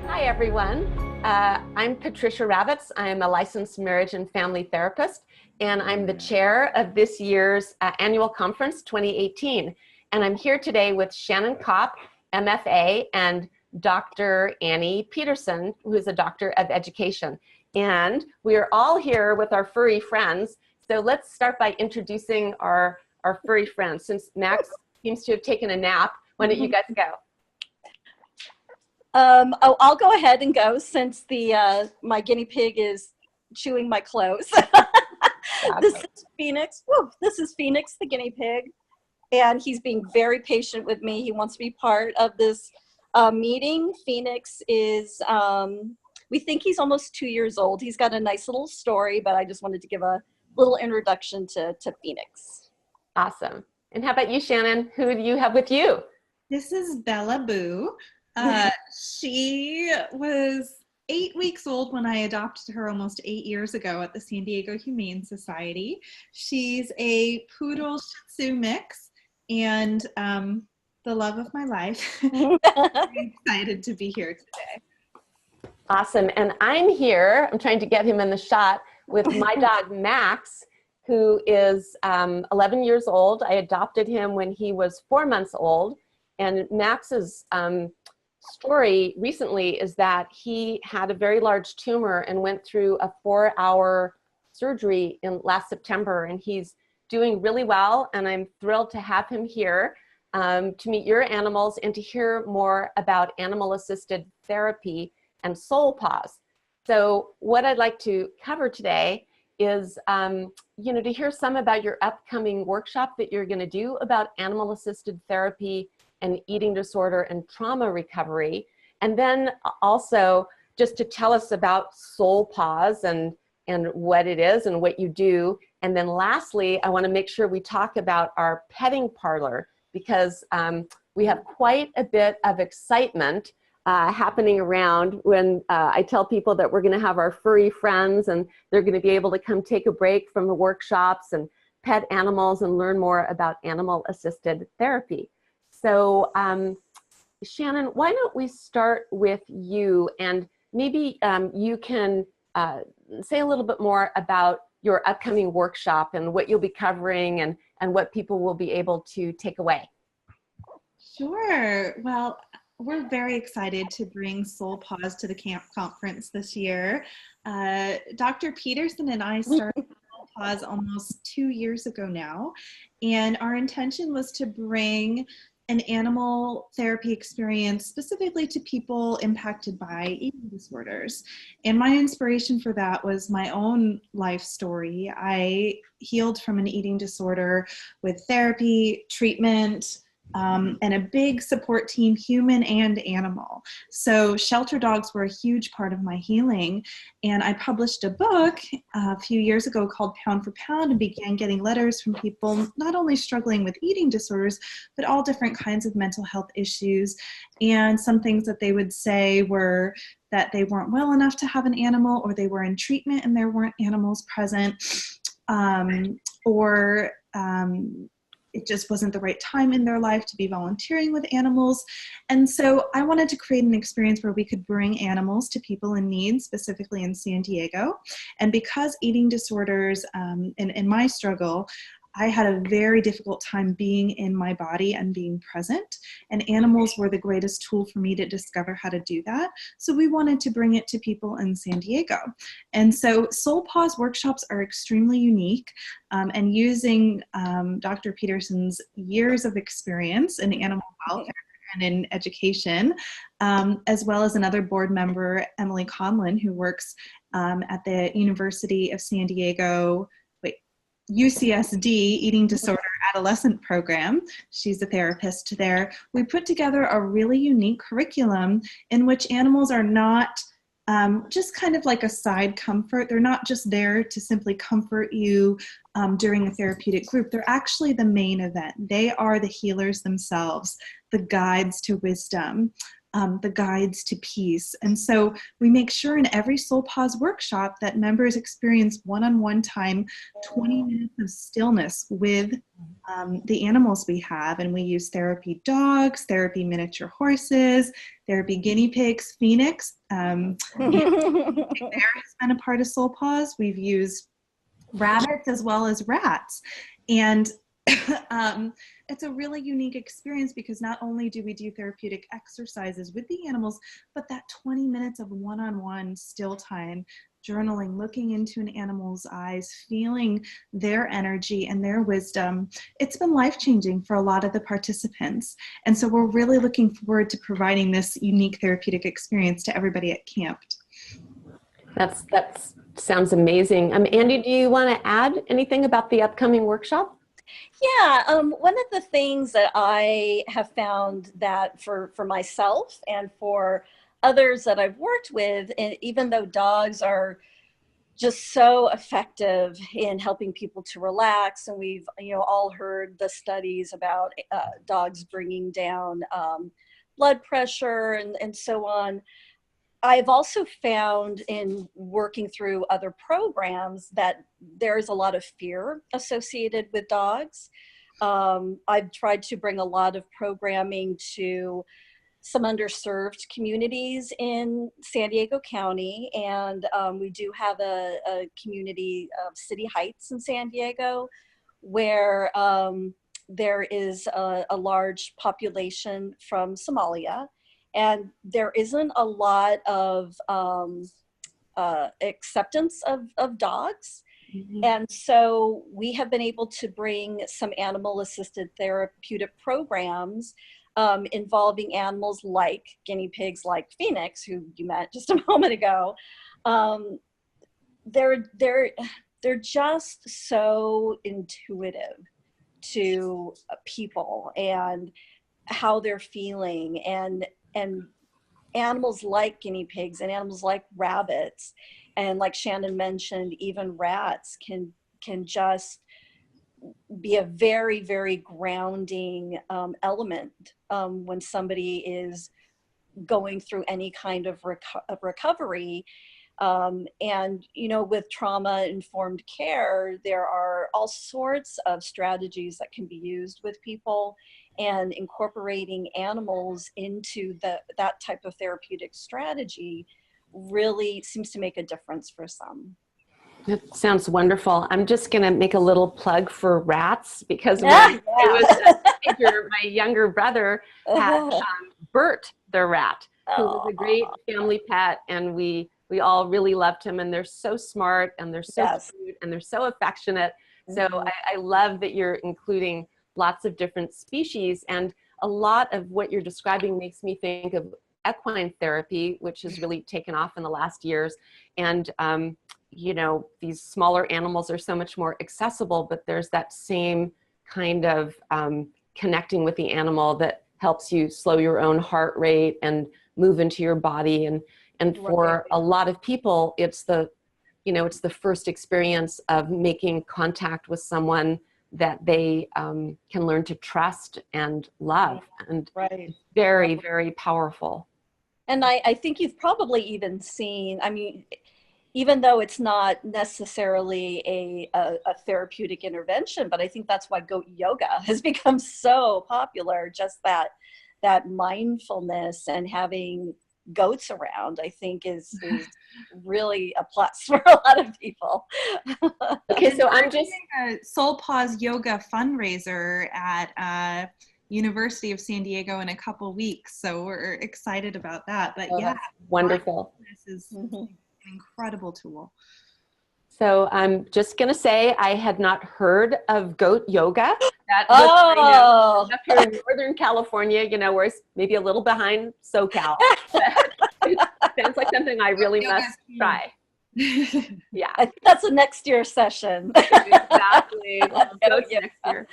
Hi, everyone. I'm Patricia Ravitz. I'm a licensed marriage and family therapist, and I'm the chair of this year's annual conference 2018. And I'm here today with Shannon Kopp, MFA, and Dr. Annie Petersen, who is a doctor of education. And we are all here with our furry friends. So let's start by introducing our furry friends. Since Max seems to have taken a nap, why don't you guys go? I'll go ahead and go since my guinea pig is chewing my clothes. This is Phoenix. Woo, this is Phoenix, the guinea pig, and he's being very patient with me. He wants to be part of this meeting. Phoenix is, we think he's almost 2 years old. He's got a nice little story, but I just wanted to give a little introduction to Phoenix. Awesome. And how about you, Shannon? Who do you have with you? This is Bella Boo. She was 8 weeks old when I adopted her almost 8 years ago at the San Diego Humane Society. She's a poodle shih tzu mix and the love of my life. I'm very excited to be here today. Awesome. And I'm here, I'm trying to get him in the shot, with my dog Max, who is 11 years old. I adopted him when he was 4 months old. And Max's story recently is that he had a very large tumor and went through a 4-hour surgery last September, and he's doing really well, and I'm thrilled to have him here to meet your animals and to hear more about animal-assisted therapy and soul pause. So what I'd like to cover today is to hear some about your upcoming workshop that you're going to do about animal-assisted therapy and eating disorder and trauma recovery. And then also just to tell us about soul pause and what it is and what you do. And then lastly, I want to make sure we talk about our petting parlor, because we have quite a bit of excitement happening around when I tell people that we're going to have our furry friends and they're going to be able to come take a break from the workshops and pet animals and learn more about animal-assisted therapy. So Shannon, why don't we start with you, and maybe you can say a little bit more about your upcoming workshop and what you'll be covering and what people will be able to take away. Sure. Well, we're very excited to bring Soul Pause to the camp conference this year. Dr. Petersen and I started Soul Pause almost 2 years ago now, and our intention was to bring an animal therapy experience specifically to people impacted by eating disorders. And my inspiration for that was my own life story. I healed from an eating disorder with therapy, treatment, and a big support team, human and animal. So shelter dogs were a huge part of my healing. And I published a book a few years ago called Pound for Pound, and began getting letters from people not only struggling with eating disorders, but all different kinds of mental health issues. And some things that they would say were that they weren't well enough to have an animal, or they were in treatment and there weren't animals present, or it just wasn't the right time in their life to be volunteering with animals. And so I wanted to create an experience where we could bring animals to people in need, specifically in San Diego. And because eating disorders, in my struggle, I had a very difficult time being in my body and being present, and animals were the greatest tool for me to discover how to do that. So we wanted to bring it to people in San Diego. And so Soul Pause workshops are extremely unique, and using Dr. Petersen's years of experience in animal health and in education, as well as another board member, Emily Conlon, who works at the University of San Diego, UCSD Eating Disorder Adolescent Program. She's a therapist there. We put together a really unique curriculum in which animals are not just kind of like a side comfort. They're not just there to simply comfort you during a therapeutic group. They're actually the main event. They are the healers themselves, the guides to wisdom. the guides to peace. And so we make sure in every Soul Pause workshop that members experience one-on-one time, 20 minutes of stillness with the animals we have. And we use therapy dogs, therapy miniature horses, therapy guinea pigs, Phoenix. There has been a part of Soul Pause. We've used rabbits as well as rats. And it's a really unique experience because not only do we do therapeutic exercises with the animals, but that 20 minutes of one-on-one still time, journaling, looking into an animal's eyes, feeling their energy and their wisdom. It's been life-changing for a lot of the participants. And so we're really looking forward to providing this unique therapeutic experience to everybody at camp. That sounds amazing. Andy, do you want to add anything about the upcoming workshop? Yeah, one of the things that I have found that for myself and for others that I've worked with, and even though dogs are just so effective in helping people to relax, and we've all heard the studies about dogs bringing down blood pressure and so on. I've also found in working through other programs that there's a lot of fear associated with dogs. I've tried to bring a lot of programming to some underserved communities in San Diego County, and we do have a community of City Heights in San Diego where there is a large population from Somalia. And there isn't a lot of acceptance of dogs. Mm-hmm. And so we have been able to bring some animal-assisted therapeutic programs involving animals like guinea pigs, like Phoenix, who you met just a moment ago. They're just so intuitive to people and how they're feeling, and animals like guinea pigs and animals like rabbits, and like Shannon mentioned, even rats can just be a very, very grounding element when somebody is going through any kind of recovery. And with trauma-informed care, there are all sorts of strategies that can be used with people, and incorporating animals into that type of therapeutic strategy really seems to make a difference for some. That sounds wonderful. I'm just going to make a little plug for rats, because when I was a teenager, my younger brother had Bert the rat, who was a great family pet, and we all really loved him, and they're so smart, and they're so cute, and they're so affectionate. So I love that you're including lots of different species, and a lot of what you're describing makes me think of equine therapy, which has really taken off in the last years. And these smaller animals are so much more accessible, but there's that same kind of connecting with the animal that helps you slow your own heart rate and move into your body. And for a lot of people, it's the first experience of making contact with someone that they can learn to trust and love. And it's very, very powerful. And I think you've probably even seen, even though it's not necessarily a therapeutic intervention, but I think that's why goat yoga has become so popular. Just that mindfulness and having goats around, I think is really a plus for a lot of people. Okay, so I'm just a Soul Pause yoga fundraiser at University of San Diego in a couple weeks, so we're excited about that. But wonderful. This is an incredible tool. So I'm just going to say I had not heard of goat yoga. That was up here in Northern California, where it's maybe a little behind SoCal. It sounds like something I really must try. Yeah. I think that's a next year session. Exactly. Goats next year.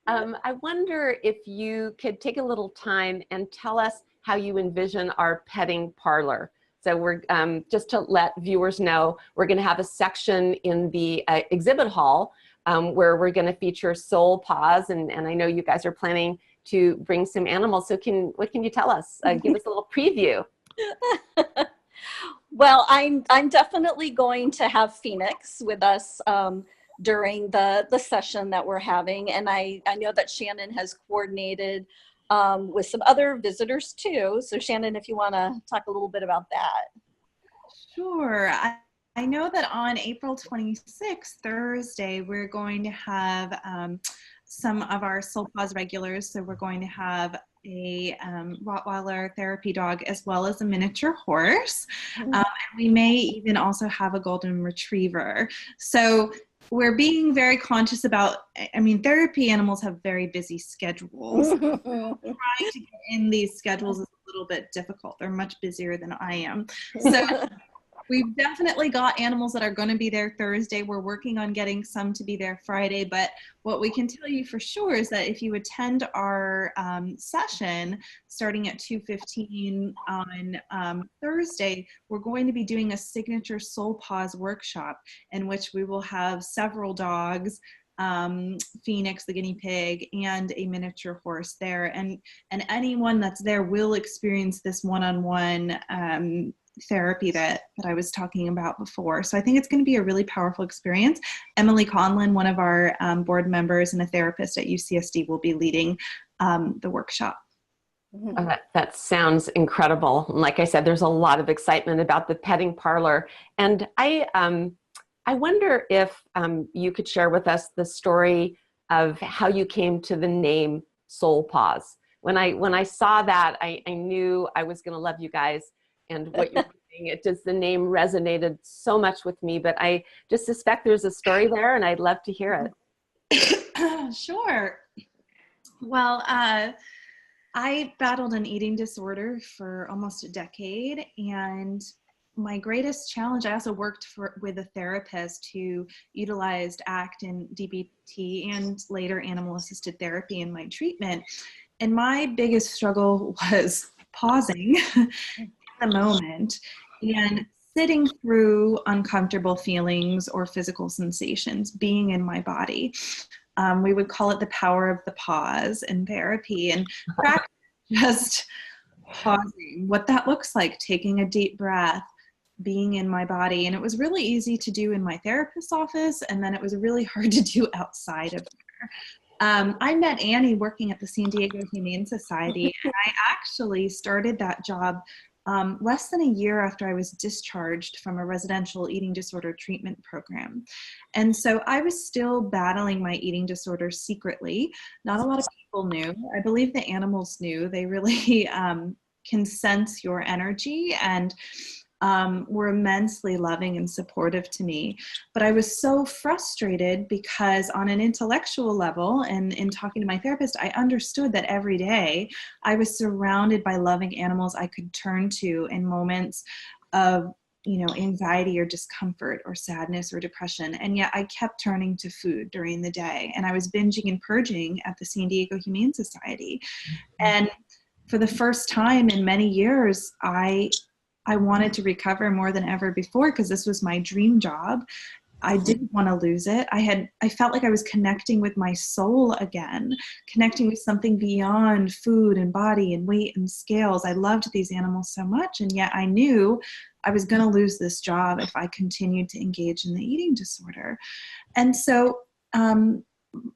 I wonder if you could take a little time and tell us how you envision our petting parlor. So we're just to let viewers know, we're going to have a section in the exhibit hall where we're going to feature Soul Paws, and I know you guys are planning to bring some animals. So what can you tell us? Give us a little preview. Well, I'm definitely going to have Phoenix with us during the session that we're having, and I know that Shannon has coordinated with some other visitors too. So Shannon, if you want to talk a little bit about that. Sure. I know that on April 26th, Thursday, we're going to have some of our Soul Paws regulars. So we're going to have a Rottweiler therapy dog as well as a miniature horse. And we may even also have a golden retriever. So we're being very conscious about, I mean, therapy animals have very busy schedules. Trying to get in these schedules is a little bit difficult. They're much busier than I am. So we've definitely got animals that are going to be there Thursday. We're working on getting some to be there Friday, but what we can tell you for sure is that if you attend our session starting at 2:15 on Thursday, we're going to be doing a signature Soul Paws workshop in which we will have several dogs, Phoenix, the guinea pig, and a miniature horse there. And anyone that's there will experience this one-on-one therapy that I was talking about before. So I think it's going to be a really powerful experience. Emily Conlon, one of our board members and a therapist at UCSD, will be leading the workshop. That sounds incredible. And like I said, there's a lot of excitement about the petting parlor. And I wonder if you could share with us the story of how you came to the name Soul Paws. When I saw that, I knew I was going to love you guys and what you're doing. The name resonated so much with me, but I just suspect there's a story there, and I'd love to hear it. Sure. Well, I battled an eating disorder for almost a decade, and my greatest challenge, I also worked with a therapist who utilized ACT and DBT and later animal-assisted therapy in my treatment. And my biggest struggle was pausing the moment and sitting through uncomfortable feelings or physical sensations, being in my body. We would call it the power of the pause in therapy, and practice just pausing, what that looks like, taking a deep breath, being in my body. And it was really easy to do in my therapist's office, and then it was really hard to do outside of there. I met Annie working at the San Diego Humane Society, and I actually started that job less than a year after I was discharged from a residential eating disorder treatment program. And so I was still battling my eating disorder secretly. Not a lot of people knew. I believe the animals knew. They really can sense your energy and were immensely loving and supportive to me. But I was so frustrated because on an intellectual level and in talking to my therapist, I understood that every day I was surrounded by loving animals I could turn to in moments of anxiety or discomfort or sadness or depression. And yet I kept turning to food during the day, and I was binging and purging at the San Diego Humane Society. And for the first time in many years, I wanted to recover more than ever before because this was my dream job. I didn't want to lose it. I felt like I was connecting with my soul again, connecting with something beyond food and body and weight and scales. I loved these animals so much, and yet I knew I was going to lose this job if I continued to engage in the eating disorder. And so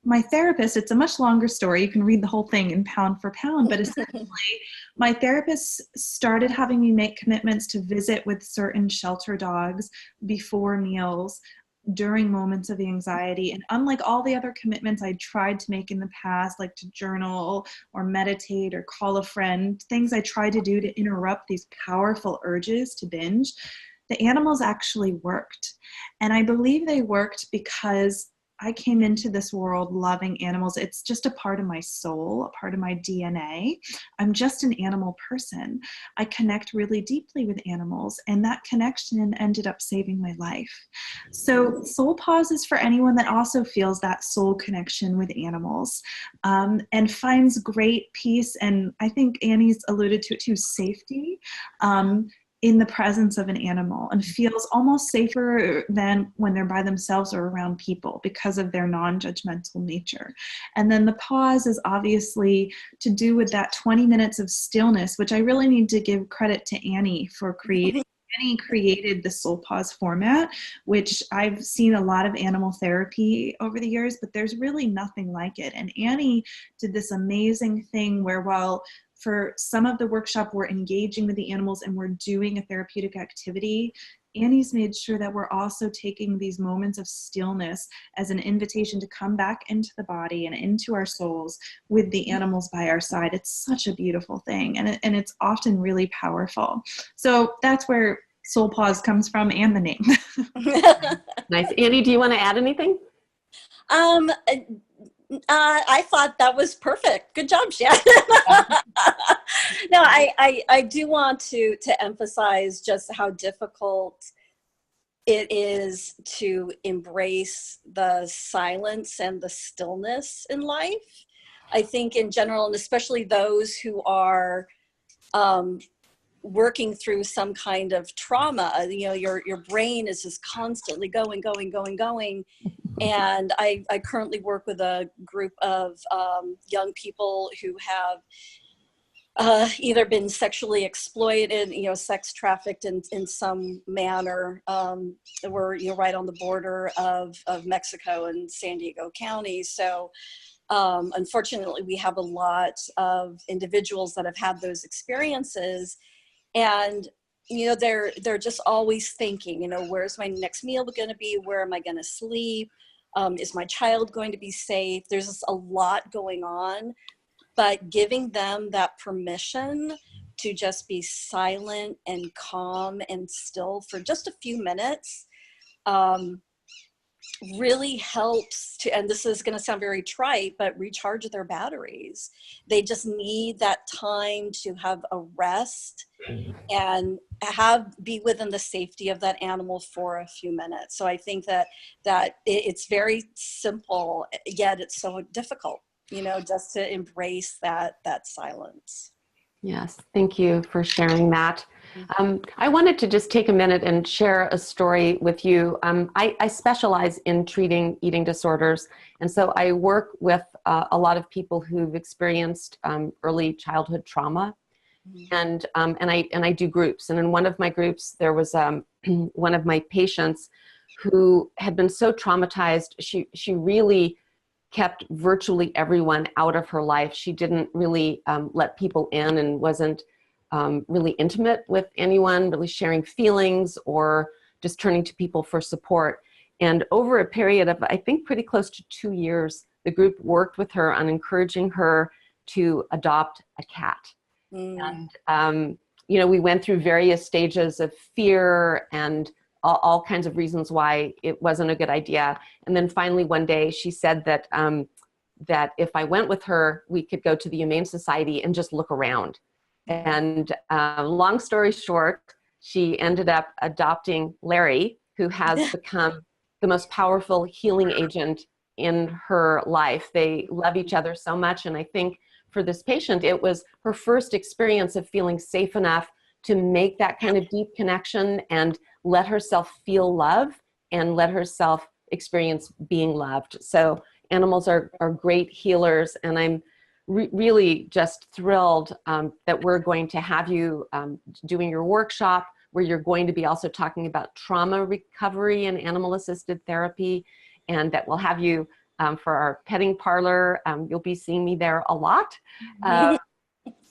my therapist, it's a much longer story. You can read the whole thing in pound for pound, but essentially my therapist started having me make commitments to visit with certain shelter dogs before meals during moments of anxiety. And unlike all the other commitments I tried to make in the past, like to journal or meditate or call a friend, things I tried to do to interrupt these powerful urges to binge, the animals actually worked. And I believe they worked because I came into this world loving animals. It's just a part of my soul, a part of my DNA. I'm just an animal person. I connect really deeply with animals, and that connection ended up saving my life. So Soul Paws is for anyone that also feels that soul connection with animals and finds great peace, and I think Annie's alluded to it too, safety in the presence of an animal and feels almost safer than when they're by themselves or around people because of their non-judgmental nature. And then the pause is obviously to do with that 20 minutes of stillness, which I really need to give credit to Annie for creating. Annie created the soul pause format, which I've seen a lot of animal therapy over the years, but there's really nothing like it. And Annie did this amazing thing where, while for some of the workshop we're engaging with the animals and we're doing a therapeutic activity, Annie's made sure that we're also taking these moments of stillness as an invitation to come back into the body and into our souls with the animals by our side. It's such a beautiful thing, and it's often really powerful. So that's where Soul Pause comes from, and the name. Nice. Annie, do you want to add anything? I thought that was perfect. Good job, Shannon. No, I do want to emphasize just how difficult it is to embrace the silence and the stillness in life. I think in general, and especially those who are working through some kind of trauma, you know, your brain is just constantly going. And I currently work with a group of young people who have either been sexually exploited, you know, sex trafficked in some manner. We're, you know, right on the border of Mexico and San Diego County. So unfortunately, we have a lot of individuals that have had those experiences. And, you know, they're just always thinking, you know, where's my next meal going to be? Where am I going to sleep? Is my child going to be safe? There's just a lot going on, but giving them that permission to just be silent and calm and still for just a few minutes really helps to, and this is going to sound very trite, but recharge their batteries. They just need that time to have a rest and be within the safety of that animal for a few minutes. So I think that it's very simple, yet it's so difficult, you know, just to embrace that silence. Yes, thank you for sharing that. I wanted to just take a minute and share a story with you. I specialize in treating eating disorders, and so I work with a lot of people who've experienced early childhood trauma, and I do groups. And in one of my groups, there was one of my patients who had been so traumatized. She really kept virtually everyone out of her life. She didn't really let people in and wasn't really intimate with anyone, really sharing feelings or just turning to people for support. And over a period of, I think, pretty close to 2 years, the group worked with her on encouraging her to adopt a cat. And, you know, we went through various stages of fear and all kinds of reasons why it wasn't a good idea. And then finally one day she said that that if I went with her, we could go to the Humane Society and just look around. And long story short, she ended up adopting Larry, who has become the most powerful healing agent in her life. They love each other so much. And I think for this patient, it was her first experience of feeling safe enough to make that kind of deep connection and let herself feel love and let herself experience being loved. So animals are great healers, and I'm really just thrilled that we're going to have you doing your workshop where you're going to be also talking about trauma recovery and animal-assisted therapy, and that we'll have you for our petting parlor. You'll be seeing me there a lot.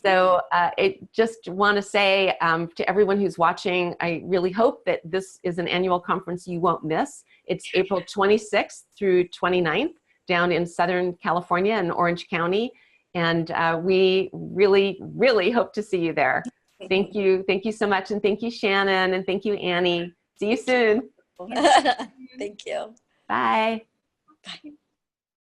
So I just want to say to everyone who's watching, I really hope that this is an annual conference you won't miss. It's April 26th through 29th down in Southern California in Orange County. And we really, really hope to see you there. Thank you. Thank you so much. And thank you, Shannon. And thank you, Annie. See you soon. Thank you. Bye. Bye.